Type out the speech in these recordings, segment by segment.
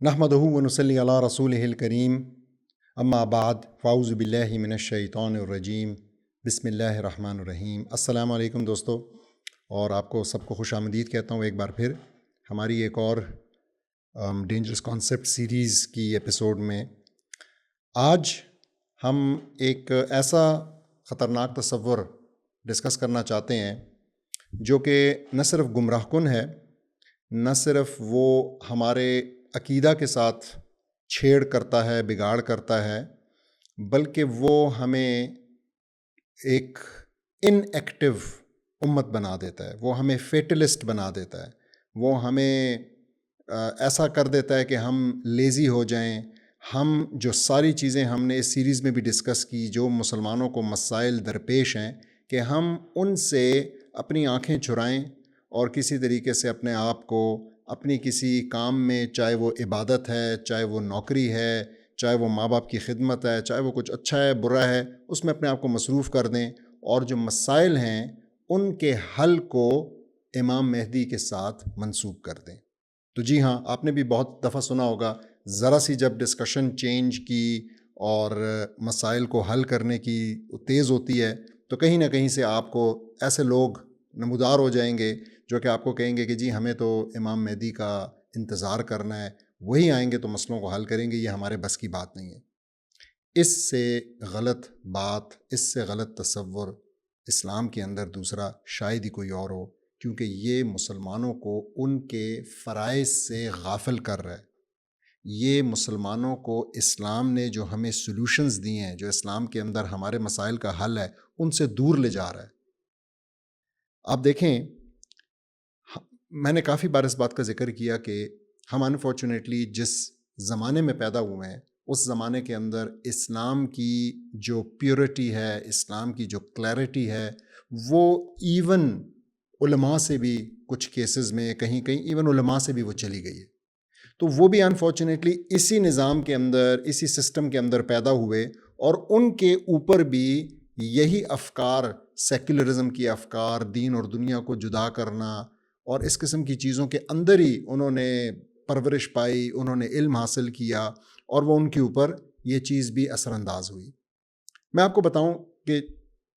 نحمدہ ونصلی علی رسولہ الکریم اما بعد فاعوذ باللہ من الشیطان الرجیم بسم اللہ الرحمن الرحیم۔ السلام علیکم دوستو، اور آپ کو سب کو خوش آمدید کہتا ہوں ایک بار پھر ہماری ایک اور ڈینجرس کانسیپٹ سیریز کی ایپیسوڈ میں۔ آج ہم ایک ایسا خطرناک تصور ڈسکس کرنا چاہتے ہیں جو کہ نہ صرف گمراہ کن ہے، نہ صرف وہ ہمارے عقیدہ کے ساتھ چھیڑ کرتا ہے، بگاڑ کرتا ہے، بلکہ وہ ہمیں ایک ان ایکٹیو امت بنا دیتا ہے، وہ ہمیں فیٹلسٹ بنا دیتا ہے، وہ ہمیں ایسا کر دیتا ہے کہ ہم لیزی ہو جائیں۔ ہم جو ساری چیزیں ہم نے اس سیریز میں بھی ڈسکس کی، جو مسلمانوں کو مسائل درپیش ہیں، کہ ہم ان سے اپنی آنکھیں چھرائیں اور کسی طریقے سے اپنے آپ کو اپنی کسی کام میں، چاہے وہ عبادت ہے، چاہے وہ نوکری ہے، چاہے وہ ماں باپ کی خدمت ہے، چاہے وہ کچھ اچھا ہے برا ہے، اس میں اپنے آپ کو مصروف کر دیں، اور جو مسائل ہیں ان کے حل کو امام مہدی کے ساتھ منسوب کر دیں۔ تو جی ہاں، آپ نے بھی بہت دفعہ سنا ہوگا، ذرا سی جب ڈسکشن چینج کی اور مسائل کو حل کرنے کی تیز ہوتی ہے تو کہیں نہ کہیں سے آپ کو ایسے لوگ نمودار ہو جائیں گے جو کہ آپ کو کہیں گے کہ جی ہمیں تو امام مہدی کا انتظار کرنا ہے، وہی آئیں گے تو مسئلوں کو حل کریں گے، یہ ہمارے بس کی بات نہیں ہے۔ اس سے غلط بات، اس سے غلط تصور اسلام کے اندر دوسرا شاید ہی کوئی اور ہو، کیونکہ یہ مسلمانوں کو ان کے فرائض سے غافل کر رہا ہے۔ یہ مسلمانوں کو اسلام نے جو ہمیں سولوشنز دی ہیں، جو اسلام کے اندر ہمارے مسائل کا حل ہے، ان سے دور لے جا رہا ہے۔ آپ دیکھیں، میں نے کافی بار اس بات کا ذکر کیا کہ ہم انفارچونیٹلی جس زمانے میں پیدا ہوئے ہیں، اس زمانے کے اندر اسلام کی جو پیورٹی ہے، اسلام کی جو کلیئرٹی ہے، وہ ایون علماء سے بھی کچھ کیسز میں کہیں ایون علماء سے بھی وہ چلی گئی ہے۔ تو وہ بھی انفارچونیٹلی اسی نظام کے اندر، اسی سسٹم کے اندر پیدا ہوئے، اور ان کے اوپر بھی یہی افکار، سیکولرزم کی افکار، دین اور دنیا کو جدا کرنا اور اس قسم کی چیزوں کے اندر ہی انہوں نے پرورش پائی، انہوں نے علم حاصل کیا، اور وہ ان کے اوپر یہ چیز بھی اثر انداز ہوئی۔ میں آپ کو بتاؤں کہ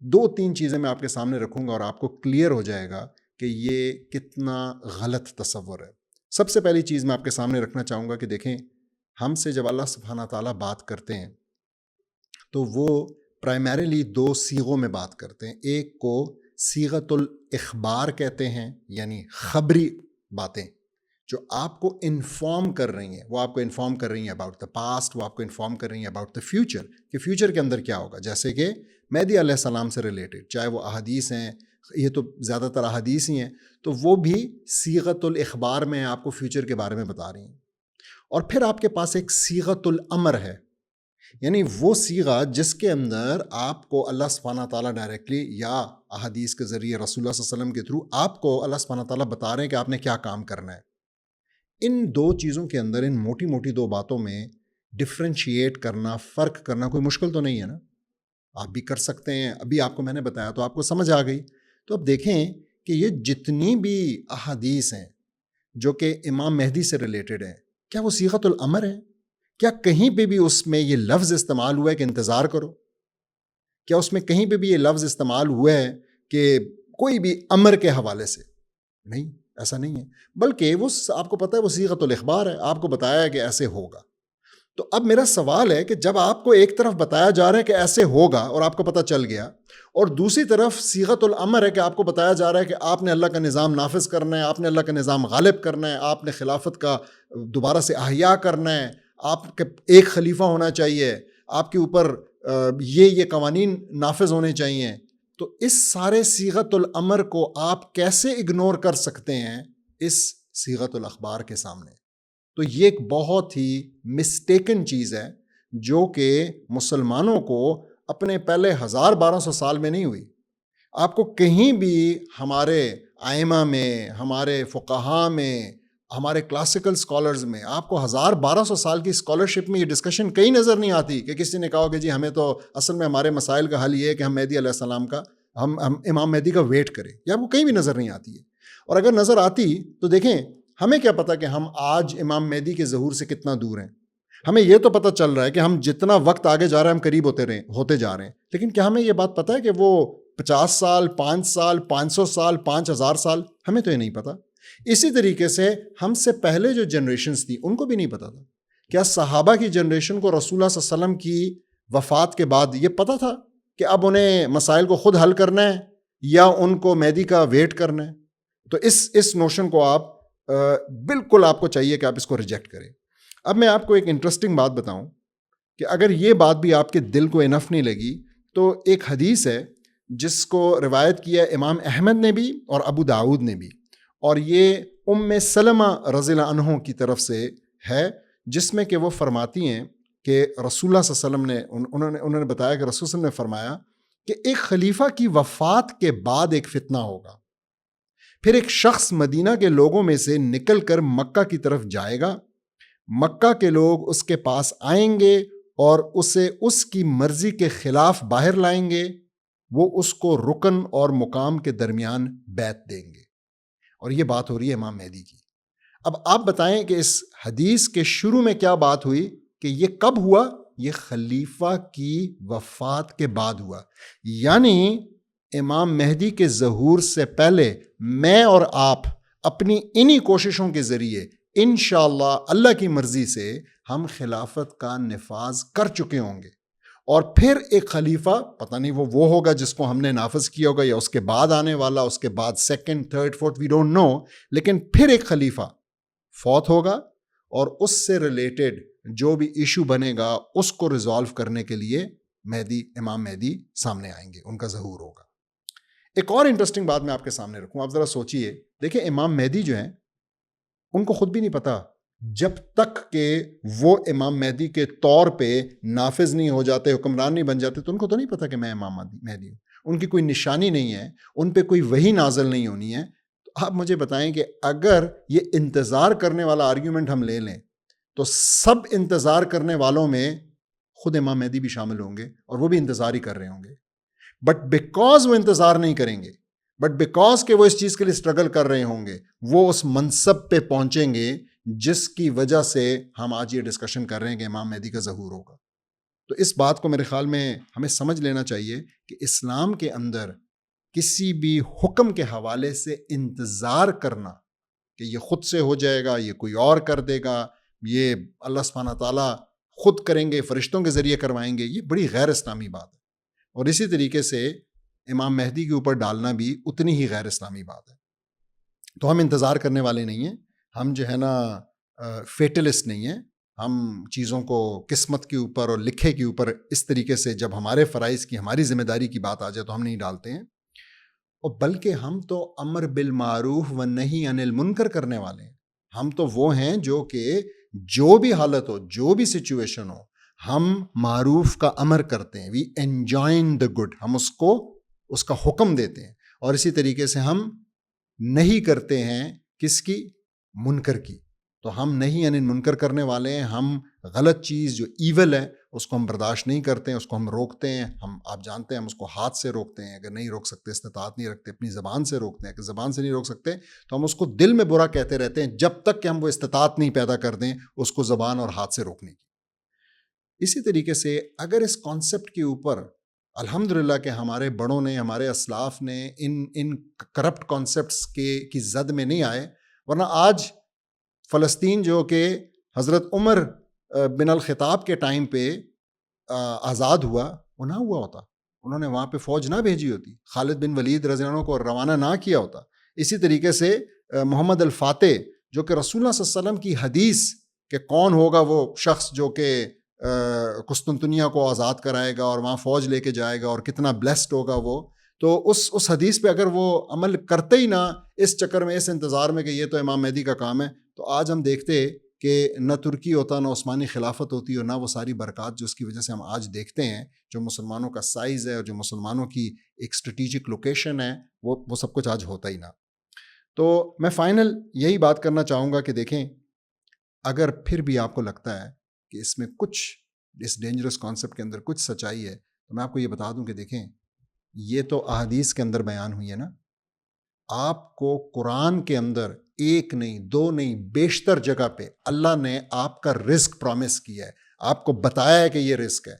2-3 چیزیں میں آپ کے سامنے رکھوں گا اور آپ کو کلیئر ہو جائے گا کہ یہ کتنا غلط تصور ہے۔ سب سے پہلی چیز میں آپ کے سامنے رکھنا چاہوں گا کہ دیکھیں، ہم سے جب اللہ سبحانہ تعالیٰ بات کرتے ہیں تو وہ پرائمریلی 2 صیغوں میں بات کرتے ہیں۔ ایک کو صیغۃ الاخبار کہتے ہیں، یعنی خبری باتیں جو آپ کو انفارم کر رہی ہیں، وہ آپ کو انفارم کر رہی ہیں اباؤٹ دا پاسٹ، وہ آپ کو انفارم کر رہی ہیں اباؤٹ دا فیوچر، کہ فیوچر کے اندر کیا ہوگا۔ جیسے کہ مہدی علیہ السلام سے ریلیٹڈ، چاہے وہ احادیث ہیں، یہ تو زیادہ تر احادیث ہی ہیں، تو وہ بھی صیغۃ الاخبار میں آپ کو فیوچر کے بارے میں بتا رہی ہیں۔ اور پھر آپ کے پاس ایک صیغۃ الامر ہے، یعنی وہ صیغہ جس کے اندر آپ کو اللہ سبحانہ تعالیٰ ڈائریکٹلی یا احادیث کے ذریعے رسول اللہ صلی اللہ علیہ وسلم کے تھرو آپ کو اللہ سبحانہ تعالیٰ بتا رہے ہیں کہ آپ نے کیا کام کرنا ہے۔ ان 2 چیزوں کے اندر، ان موٹی موٹی 2 باتوں میں ڈفرینشیٹ کرنا، فرق کرنا کوئی مشکل تو نہیں ہے نا، آپ بھی کر سکتے ہیں۔ ابھی آپ کو میں نے بتایا تو آپ کو سمجھ آ گئی۔ تو اب دیکھیں کہ یہ جتنی بھی احادیث ہیں جو کہ امام مہدی سے ریلیٹڈ ہیں، کیا وہ صیغۃ الامر ہے؟ کیا کہیں پہ بھی اس میں یہ لفظ استعمال ہوا ہے کہ انتظار کرو؟ کیا اس میں کہیں پہ بھی یہ لفظ استعمال ہوا ہے کہ کوئی بھی امر کے حوالے سے؟ نہیں، ایسا نہیں ہے، بلکہ وہ آپ کو پتہ ہے وہ صیغۃ الاخبار ہے، آپ کو بتایا ہے کہ ایسے ہوگا۔ تو اب میرا سوال ہے کہ جب آپ کو ایک طرف بتایا جا رہا ہے کہ ایسے ہوگا اور آپ کو پتہ چل گیا، اور دوسری طرف صیغۃ الامر ہے کہ آپ کو بتایا جا رہا ہے کہ آپ نے اللہ کا نظام نافذ کرنا ہے، آپ نے اللہ کا نظام غالب کرنا ہے، آپ نے خلافت کا دوبارہ سے احیاء کرنا ہے، آپ کے ایک خلیفہ ہونا چاہیے، آپ کے اوپر یہ قوانین نافذ ہونے چاہیے، تو اس سارے صیغۃ الامر کو آپ کیسے اگنور کر سکتے ہیں اس صیغۃ الاخبار کے سامنے؟ تو یہ ایک بہت ہی مسٹیکن چیز ہے جو کہ مسلمانوں کو اپنے پہلے 1200 سال میں نہیں ہوئی۔ آپ کو کہیں بھی ہمارے ائمہ میں، ہمارے فقہاء میں، ہمارے کلاسیکل سکالرز میں آپ کو 1200 سال کی اسکالرشپ میں یہ ڈسکشن کہیں نظر نہیں آتی کہ کسی نے کہا کہ جی ہمیں تو اصل میں ہمارے مسائل کا حل یہ ہے کہ ہم مہدی علیہ السلام کا، ہم امام مہدی کا ویٹ کریں، یا وہ کہیں بھی نظر نہیں آتی ہے۔ اور اگر نظر آتی تو دیکھیں ہمیں کیا پتا کہ ہم آج امام مہدی کے ظہور سے کتنا دور ہیں. ہمیں یہ تو پتہ چل رہا ہے کہ ہم جتنا وقت آگے جا رہا ہے ہم قریب ہوتے جا رہے ہیں. لیکن کیا ہمیں یہ بات پتہ ہے کہ وہ 50 سال 5 سال 500 سال 5000 سال؟ ہمیں تو یہ نہیں پتا. اسی طریقے سے ہم سے پہلے جو جنریشنز تھی ان کو بھی نہیں پتا تھا. کیا صحابہ کی جنریشن کو رسول اللہ صلی اللہ علیہ وسلم کی وفات کے بعد یہ پتا تھا کہ اب انہیں مسائل کو خود حل کرنا ہے یا ان کو مہدی کا ویٹ کرنا ہے؟ تو اس نوشن کو آپ بالکل آپ کو چاہیے کہ آپ اس کو ریجیکٹ کریں. اب میں آپ کو ایک انٹرسٹنگ بات بتاؤں کہ اگر یہ بات بھی آپ کے دل کو انف نہیں لگی تو ایک حدیث ہے جس کو روایت کیا امام احمد نے بھی اور ابو داؤد نے بھی, اور یہ سلمہ رضی اللہ عنہ کی طرف سے ہے, جس میں کہ وہ فرماتی ہیں کہ رسول اللہ صلی اللہ علیہ وسلم نے انہوں نے بتایا کہ رسول صلی اللہ علیہ وسلم نے فرمایا کہ ایک خلیفہ کی وفات کے بعد ایک فتنہ ہوگا, پھر ایک شخص مدینہ کے لوگوں میں سے نکل کر مکہ کی طرف جائے گا, مکہ کے لوگ اس کے پاس آئیں گے اور اسے اس کی مرضی کے خلاف باہر لائیں گے, وہ اس کو رکن اور مقام کے درمیان بیعت دیں گے. اور یہ بات ہو رہی ہے امام مہدی کی. اب آپ بتائیں کہ اس حدیث کے شروع میں کیا بات ہوئی کہ یہ کب ہوا؟ یہ خلیفہ کی وفات کے بعد ہوا. یعنی امام مہدی کے ظہور سے پہلے میں اور آپ اپنی انہی کوششوں کے ذریعے انشاءاللہ اللہ کی مرضی سے ہم خلافت کا نفاذ کر چکے ہوں گے. اور پھر ایک خلیفہ, پتہ نہیں وہ ہوگا جس کو ہم نے نافذ کیا ہوگا یا اس کے بعد آنے والا, اس کے بعد second third fourth we don't know, لیکن پھر ایک خلیفہ فوت ہوگا اور اس سے ریلیٹڈ جو بھی ایشو بنے گا اس کو ریزالو کرنے کے لیے امام مہدی سامنے آئیں گے, ان کا ظہور ہوگا. ایک اور انٹرسٹنگ بات میں آپ کے سامنے رکھوں, آپ ذرا سوچئے, دیکھیں امام مہدی جو ہیں ان کو خود بھی نہیں پتا جب تک کہ وہ امام مہدی کے طور پہ نافذ نہیں ہو جاتے, حکمران نہیں بن جاتے, تو ان کو تو نہیں پتا کہ میں امام مہدی ہوں. ان کی کوئی نشانی نہیں ہے, ان پہ کوئی وحی نازل نہیں ہونی ہے. تو آپ مجھے بتائیں کہ اگر یہ انتظار کرنے والا آرگیومنٹ ہم لے لیں تو سب انتظار کرنے والوں میں خود امام مہدی بھی شامل ہوں گے اور وہ بھی انتظار ہی کر رہے ہوں گے. بٹ بیکاز وہ انتظار نہیں کریں گے, بٹ بیکاز کہ وہ اس چیز کے لیے اسٹرگل کر رہے ہوں گے, وہ اس منصب پہ پہنچیں گے جس کی وجہ سے ہم آج یہ ڈسکشن کر رہے ہیں کہ امام مہدی کا ظہور ہوگا. تو اس بات کو میرے خیال میں ہمیں سمجھ لینا چاہیے کہ اسلام کے اندر کسی بھی حکم کے حوالے سے انتظار کرنا کہ یہ خود سے ہو جائے گا, یہ کوئی اور کر دے گا, یہ اللہ سبحانہ تعالیٰ خود کریں گے, فرشتوں کے ذریعے کروائیں گے, یہ بڑی غیر اسلامی بات ہے. اور اسی طریقے سے امام مہدی کے اوپر ڈالنا بھی اتنی ہی غیر اسلامی بات ہے. تو ہم انتظار کرنے والے نہیں ہیں, ہم جو ہے نا فیٹلسٹ نہیں ہیں, ہم چیزوں کو قسمت کے اوپر اور لکھے کے اوپر اس طریقے سے جب ہمارے فرائض کی, ہماری ذمہ داری کی بات آ جائے تو ہم نہیں ڈالتے ہیں. اور بلکہ ہم تو امر بالمعروف و نہی عن المنکر کرنے والے ہیں. ہم تو وہ ہیں جو کہ جو بھی حالت ہو, جو بھی سچویشن ہو, ہم معروف کا امر کرتے ہیں. وی انجوائن دا گڈ, ہم اس کا حکم دیتے ہیں. اور اسی طریقے سے ہم نہیں کرتے ہیں کس کی؟ منکر کی. تو ہم نہیں یعنی منکر کرنے والے ہیں. ہم غلط چیز جو ایول ہے اس کو ہم برداشت نہیں کرتے ہیں, اس کو ہم روکتے ہیں. آپ جانتے ہیں ہم اس کو ہاتھ سے روکتے ہیں, اگر نہیں روک سکتے, استطاعت نہیں رکھتے, اپنی زبان سے روکتے ہیں. اگر زبان سے نہیں روک سکتے تو ہم اس کو دل میں برا کہتے رہتے ہیں جب تک کہ ہم وہ استطاعت نہیں پیدا کر دیں اس کو زبان اور ہاتھ سے روکنے کی. اسی طریقے سے اگر اس کانسیپٹ کے اوپر الحمدللہ کہ ہمارے بڑوں نے, ہمارے اسلاف نے ان کرپٹ کانسیپٹس کی زد میں نہیں آئے, ورنہ آج فلسطین جو کہ حضرت عمر بن الخطاب کے ٹائم پہ آزاد ہوا, وہ نہ ہوا ہوتا. انہوں نے وہاں پہ فوج نہ بھیجی ہوتی, خالد بن ولید رضی اللہ عنہ کو روانہ نہ کیا ہوتا. اسی طریقے سے محمد الفاتح جو کہ رسول اللہ صلی اللہ علیہ وسلم کی حدیث کہ کون ہوگا وہ شخص جو کہ قسطنطنیہ کو آزاد کرائے گا اور وہاں فوج لے کے جائے گا اور کتنا بلیسڈ ہوگا وہ, تو اس حدیث پہ اگر وہ عمل کرتے ہی نہ, اس چکر میں, اس انتظار میں کہ یہ تو امام مہدی کا کام ہے, تو آج ہم دیکھتے کہ نہ ترکی ہوتا, نہ عثمانی خلافت ہوتی, اور نہ وہ ساری برکات جو اس کی وجہ سے ہم آج دیکھتے ہیں, جو مسلمانوں کا سائز ہے اور جو مسلمانوں کی ایک اسٹریٹجک لوکیشن ہے, وہ سب کچھ آج ہوتا ہی نہ. تو میں فائنل یہی بات کرنا چاہوں گا کہ دیکھیں, اگر پھر بھی آپ کو لگتا ہے کہ اس میں کچھ, اس ڈینجرس کانسیپٹ کے اندر کچھ سچائی ہے, تو میں آپ کو یہ بتا دوں کہ دیکھیں یہ تو احادیث کے اندر بیان ہوئی ہے نا, آپ کو قرآن کے اندر ایک نہیں، دو نہیں، بیشتر جگہ پہ اللہ نے آپ کا رزق پرومس کیا ہے، آپ کو بتایا ہے کہ یہ رزق ہے.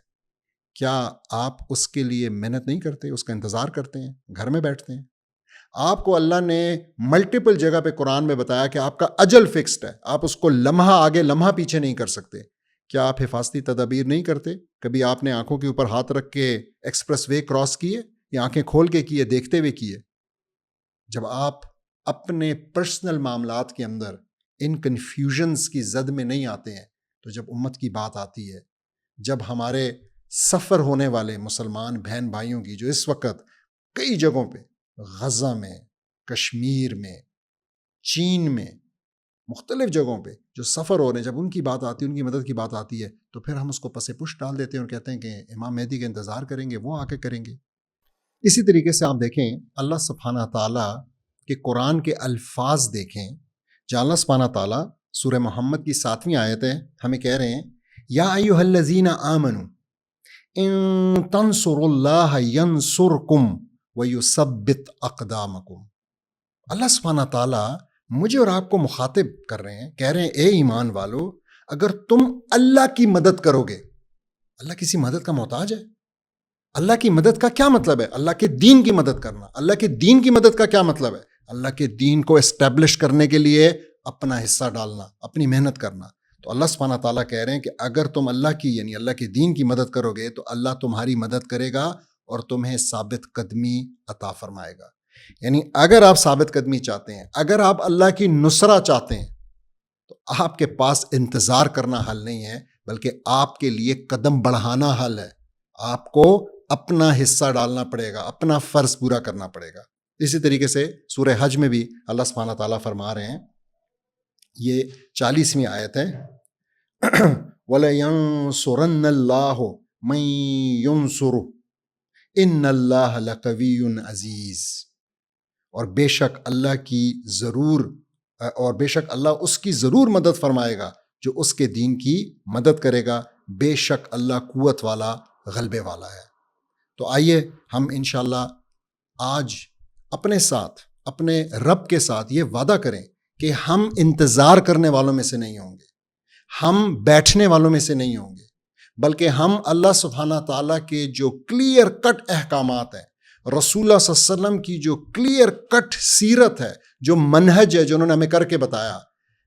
کیا آپ اس کے لیے محنت نہیں کرتے، اس کا انتظار کرتے ہیں، گھر میں بیٹھتے ہیں؟ آپ کو اللہ نے ملٹیپل جگہ پہ قرآن میں بتایا کہ آپ کا اجل فکسڈ ہے، آپ اس کو لمحہ آگے لمحہ پیچھے نہیں کر سکتے. کیا آپ حفاظتی تدابیر نہیں کرتے؟ کبھی آپ نے آنکھوں کے اوپر ہاتھ رکھ کے ایکسپریس وے کراس کیے، یا آنکھیں کھول کے کیے، دیکھتے ہوئے کیے؟ جب آپ اپنے پرسنل معاملات کے اندر ان کنفیوژنز کی زد میں نہیں آتے ہیں، تو جب امت کی بات آتی ہے، جب ہمارے سفر ہونے والے مسلمان بہن بھائیوں کی جو اس وقت کئی جگہوں پہ، غزہ میں، کشمیر میں، چین میں، مختلف جگہوں پہ جو سفر ہو رہے ہیں، جب ان کی بات آتی ہے، ان کی مدد کی بات آتی ہے، تو پھر ہم اس کو پس پش ڈال دیتے ہیں اور کہتے ہیں کہ امام مہدی کا انتظار کریں گے، وہ آ کے کریں گے. اسی طریقے سے آپ دیکھیں اللہ سبحانہ تعالیٰ کے قرآن کے الفاظ دیکھیں، جہاں اللہ سبحانہ تعالیٰ سورہ محمد کی 7ویں آیت ہے، ہمیں کہہ رہے ہیں یا ایھا الذین آمنوا ان تنصروا اللہ ینصرکم ویثبت اقدامکم. اللہ سبحانہ تعالیٰ مجھے اور آپ کو مخاطب کر رہے ہیں، کہہ رہے ہیں اے ایمان والو، اگر تم اللہ کی مدد کرو گے. اللہ کسی مدد کا محتاج ہے؟ اللہ کی مدد کا کیا مطلب ہے؟ اللہ کے دین کی مدد کرنا. اللہ کے دین کی مدد کا کیا مطلب ہے؟ اللہ کے دین کو اسٹیبلش کرنے کے لیے اپنا حصہ ڈالنا، اپنی محنت کرنا. تو اللہ سبحانہ تعالیٰ کہہ رہے ہیں کہ اگر تم اللہ کی یعنی اللہ کے دین کی مدد کرو گے تو اللہ تمہاری مدد کرے گا اور تمہیں ثابت قدمی عطا فرمائے گا. یعنی اگر آپ ثابت قدمی چاہتے ہیں، اگر آپ اللہ کی نصرت چاہتے ہیں، تو آپ کے پاس انتظار کرنا حل نہیں ہے، بلکہ آپ کے لیے قدم بڑھانا حل ہے. آپ کو اپنا حصہ ڈالنا پڑے گا، اپنا فرض پورا کرنا پڑے گا. اسی طریقے سے سورہ حج میں بھی اللہ سبحانہ تعالیٰ فرما رہے ہیں، یہ 40ویں آیت ہے، وَلَيَنصُرَنَّ اللَّهُ مَن يَنصُرُهُ إِنَّ اللَّهَ لَقَوِيٌّ عَزِيزٌ. اور بے شک اللہ اس کی ضرور مدد فرمائے گا جو اس کے دین کی مدد کرے گا. بے شک اللہ قوت والا، غلبے والا ہے. تو آئیے ہم انشاءاللہ آج اپنے ساتھ، اپنے رب کے ساتھ یہ وعدہ کریں کہ ہم انتظار کرنے والوں میں سے نہیں ہوں گے، ہم بیٹھنے والوں میں سے نہیں ہوں گے، بلکہ ہم اللہ سبحانہ تعالیٰ کے جو کلیئر کٹ احکامات ہیں، رسول اللہ صلی اللہ علیہ وسلم کی جو کلیئر کٹ سیرت ہے، جو منہج ہے جو انہوں نے ہمیں کر کے بتایا،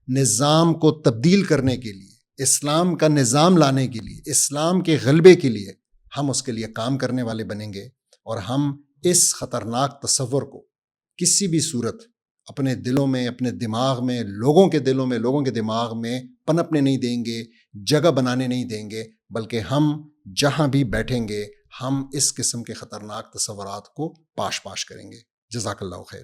نظام کو تبدیل کرنے کے لیے، اسلام کا نظام لانے کے لیے، اسلام کے غلبے کے لیے ہم اس کے لیے کام کرنے والے بنیں گے. اور ہم اس خطرناک تصور کو کسی بھی صورت اپنے دلوں میں، اپنے دماغ میں، لوگوں کے دلوں میں، لوگوں کے دماغ میں پنپنے نہیں دیں گے، جگہ بنانے نہیں دیں گے، بلکہ ہم جہاں بھی بیٹھیں گے ہم اس قسم کے خطرناک تصورات کو پاش کریں گے. جزاک اللہ خیر.